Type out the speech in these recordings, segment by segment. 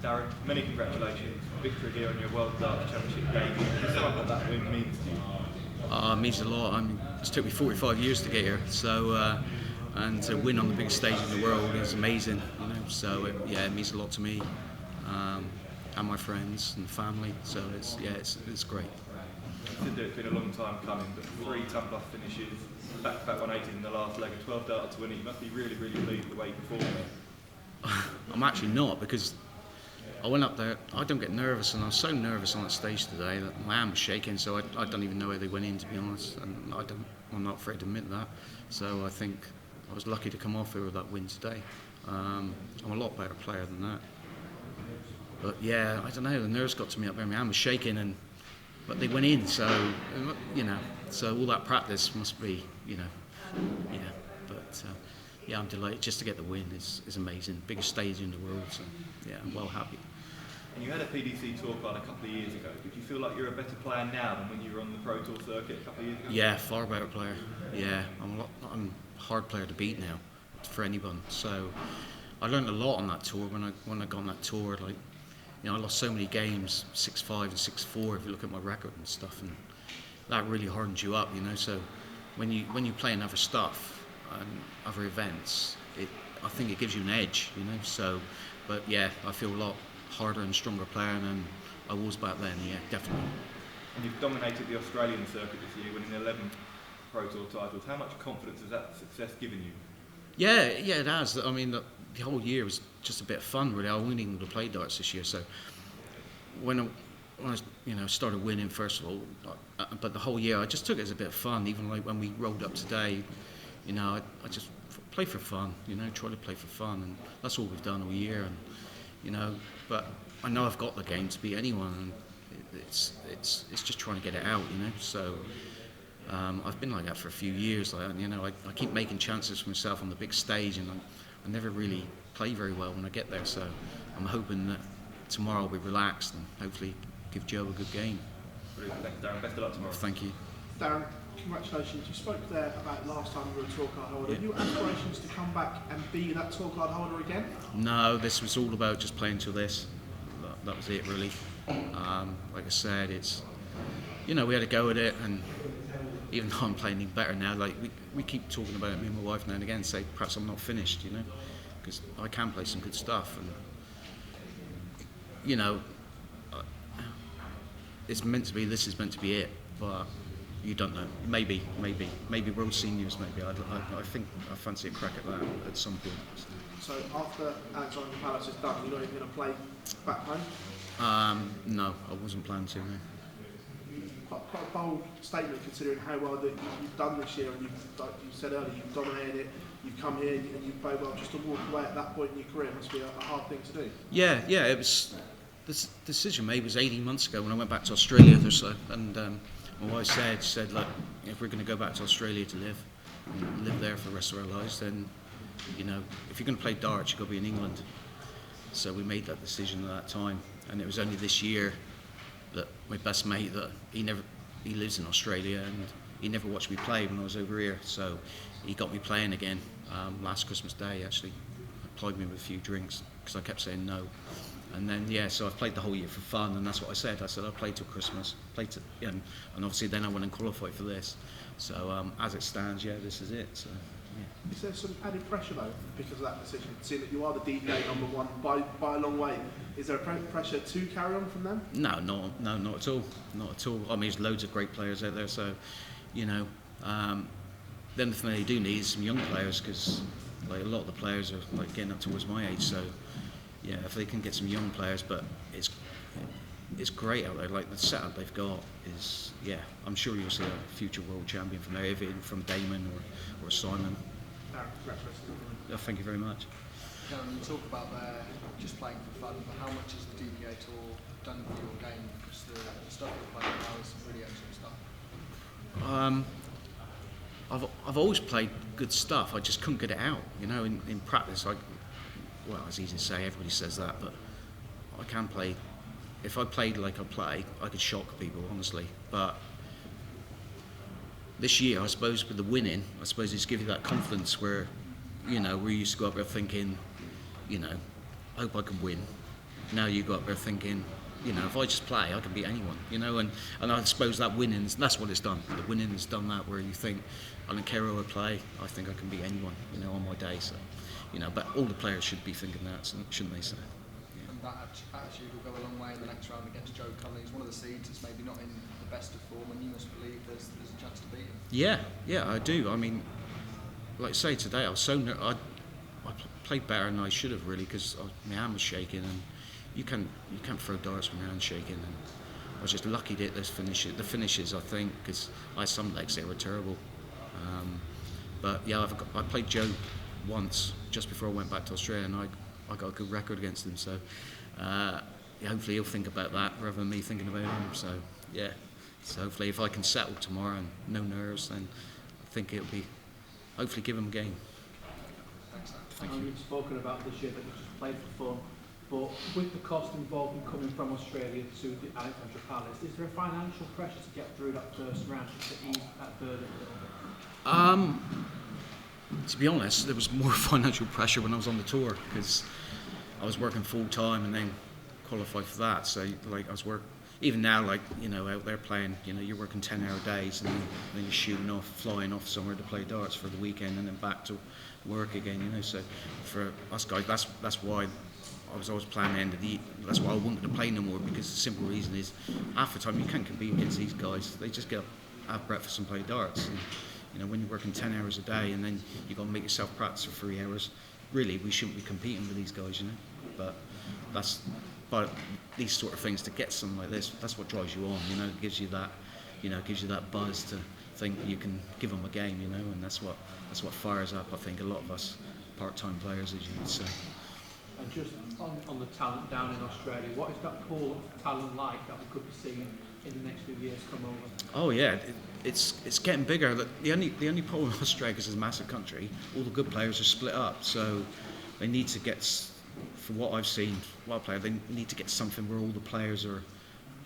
Darren, many congratulations. Victory here on your World Darts Championship debut. Just sum up what that win means to you. It means a lot. I mean, it's took me 45 years to get here, so and to win on the biggest stage in the world is amazing. You know, so it means a lot to me and my friends and family. So it's great. It's been a long time coming, but 3 ton-plus finishes, back-to-back 180 in the last leg, 12 darts to win it. You must be really, really pleased with the way you performed. I'm actually not, because I went up there. I don't get nervous, and I was so nervous on that stage today that my hand was shaking. So I don't even know where they went in, to be honest. And I'm not afraid to admit that. So I think I was lucky to come off here with that win today. I'm a lot better player than that. But yeah, I don't know. The nerves got to me up there. My hand was shaking, but they went in. So so all that practice must be, But I'm delighted just to get the win. Is amazing. Biggest stage in the world. So yeah, I'm well happy. And you had a PDC Tour card a couple of years ago. Did you feel like you're a better player now than when you were on the Pro Tour circuit a couple of years ago? Yeah, far better player. Yeah, I'm a hard player to beat now for anyone. So I learned a lot on that tour. When I got on that tour, I lost so many games, 6-5 and 6-4. If you look at my record and stuff, and that really hardens you up. So when you play in other stuff and other events, I think it gives you an edge. So, but yeah, I feel a lot harder and stronger player than I was back then. Yeah, definitely. And you've dominated the Australian circuit this year, winning 11 Pro Tour titles. How much confidence has that success given you? Yeah, it has. I mean, the whole year was just a bit of fun, really. I wasn't even going to play darts this year, so when I started winning, first of all, but the whole year I just took it as a bit of fun. Even like when we rolled up today, I just play for fun. Try to play for fun, and that's all we've done all year. And but I know I've got the game to beat anyone, and it's just trying to get it out. So. I've been like that for a few years. I keep making chances for myself on the big stage, and I never really play very well when I get there. So I'm hoping that tomorrow I'll be relaxed and hopefully give Joe a good game. Brilliant. Thanks, Darren. Best of luck tomorrow. Thank you. Darren, congratulations. You spoke there about last time you were a tour card holder. Have you aspirations to come back and be that tour card holder again? No, this was all about just playing till this. That was it, really. Like I said, it's we had to go at it, and even though I'm playing even better now, we keep talking about it, me and my wife now and again, say perhaps I'm not finished, because I can play some good stuff, and it's meant to be. This is meant to be it, but you don't know. Maybe World Seniors. Maybe I think I fancy a crack at that at some point. So after Alexander Palace is done, you're not even going to play back home? No, I wasn't planning to. No. Quite a bold statement considering how well that you've done this year, and like you said earlier, you've dominated it, you've come here and you've played well. Just to walk away at that point in your career must be a hard thing to do. Yeah, it was. This decision made was 18 months ago when I went back to Australia, and my wife said, look, if we're going to go back to Australia to live there for the rest of our lives, then if you're going to play darts, you've got to be in England. So we made that decision at that time, and it was only this year that my best mate, that he lives in Australia, and he never watched me play when I was over here, so he got me playing again last Christmas Day. Actually plied me with a few drinks because I kept saying no, and then so I've played the whole year for fun, and that's what I said I'll play till Christmas, and obviously then I went and qualified for this. So as it stands, this is it. So yeah. Is there some added pressure though because of that decision, seeing that you are the DPA number one by a long way? Is there pressure to carry on from them? No, not at all. Not at all. I mean, there's loads of great players out there, so the only thing they do need is some young players, because a lot of the players are getting up towards my age. So if they can get some young players, but it's great out there. The setup they've got is I'm sure you'll see a future world champion from there, even from Damon or Simon. Congratulations. Thank you very much. Darren, you talk about just playing for fun, but how much has the DPA Tour done for your game? Because the stuff you're playing now is some really excellent stuff. I've always played good stuff. I just couldn't get it out. In practice, it's easy to say. Everybody says that, but I can play. If I played like I play, I could shock people, honestly. But this year, I suppose, with the winning, it's given you that confidence where, we used to go up there thinking, I hope I can win. now you got there thinking, you know, if I just play, I can beat anyone, you know, and I suppose that winning's, that's what it's done. The winning has done that, where you think, I don't care who I play, I think I can beat anyone, you know, on my day. So, you know, but all the players should be thinking that, shouldn't they? So, yeah. And that attitude will go a long way in the next round against Joe Cullen. He's one of the seeds that's maybe not in the best of form, and you must believe there's a chance to beat him. Yeah, I do. I mean, like I say, today I was so I played better than I should have, really, because my hand was shaking, and you can't throw darts when your hand's shaking. And I was just lucky to hit the finishes, I think, because I had some legs that were terrible. But yeah, I played Joe once just before I went back to Australia, and I got a good record against him. So yeah, hopefully he'll think about that rather than me thinking about him. So yeah, so hopefully if I can settle tomorrow and no nerves, then I think it'll be hopefully give him a game. Thanks, Sam. Thank you. You've spoken about this year that you just played for fun, but with the cost involved in coming from Australia to the Alexandra Palace, is there a financial pressure to get through that first round just to ease that burden a little bit? To be honest, there was more financial pressure when I was on the tour, because I was working full time and then qualified for that. So like I was even now, like, you know, out there playing, you know, you're working 10-hour days, and then you're shooting off, flying off somewhere to play darts for the weekend, and then back to work again, you know. So for us guys, that's why I was always playing the end of the year. That's why I wanted to play no more, because the simple reason is half the time you can't compete against these guys. They just get up, have breakfast and play darts. And, you know, when you're working 10 hours a day and then you've got to make yourself practice for 3 hours, really we shouldn't be competing with these guys, you know. But these sort of things, to get something like this, that's what drives you on, you know. It gives you that, you know, gives you that buzz to think you can give them a game, you know. And that's what fires up, I think, a lot of us part-time players, as you would say. And just on the talent down in Australia, what is that pool of talent like that we could be seeing in the next few years come over? Oh yeah, it's getting bigger. The only problem with Australia is it's a massive country. All the good players are split up, so they need to get, from what I've seen, they need to get something where all the players are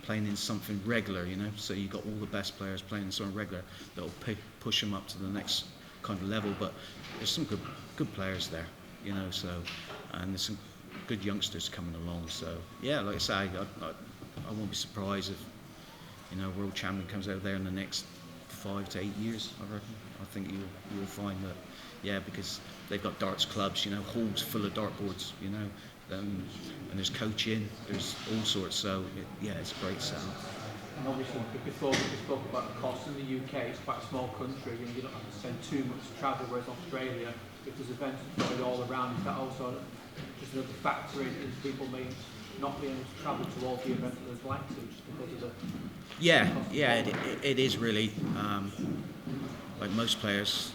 playing in something regular, you know. So you've got all the best players playing in something regular that'll push them up to the next kind of level. But there's some good players there, you know. So, and there's some good youngsters coming along. So yeah, like I say, I won't be surprised if, you know, world champion comes out there in the next 5 to 8 years, I reckon. I think you'll find that, yeah, because they've got darts clubs, you know, halls full of dartboards, you know, and there's coaching, there's all sorts. So yeah, it's a great setup. And obviously, before we spoke about the costs in the UK, it's quite a small country, and you don't have to spend too much to travel, whereas Australia, if there's events going all around, is that also just another factor in people may not being able to travel to all the events that they'd like to, just because of the... Yeah, it is really, like most players,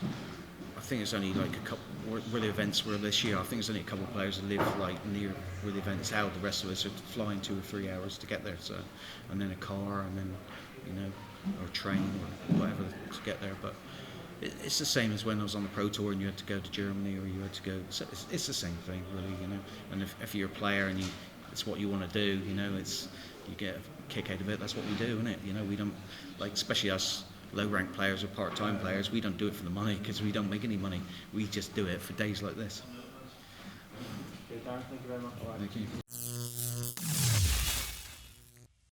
I think it's only like a couple, where the events were this year, I think there's only a couple of players that live like near where the events held. The rest of us are flying 2 or 3 hours to get there, so, and then a car, and then, you know, or a train or whatever to get there. But it's the same as when I was on the Pro Tour and you had to go to Germany, or you had to go, it's the same thing really, you know. And if you're a player and it's what you want to do, you know, you get a kick out of it. That's what we do, isn't it? You know, we don't, like, especially us low-ranked players or part-time players, we don't do it for the money, because we don't make any money. We just do it for days like this. Okay, Darren, thank you very much. Thank you.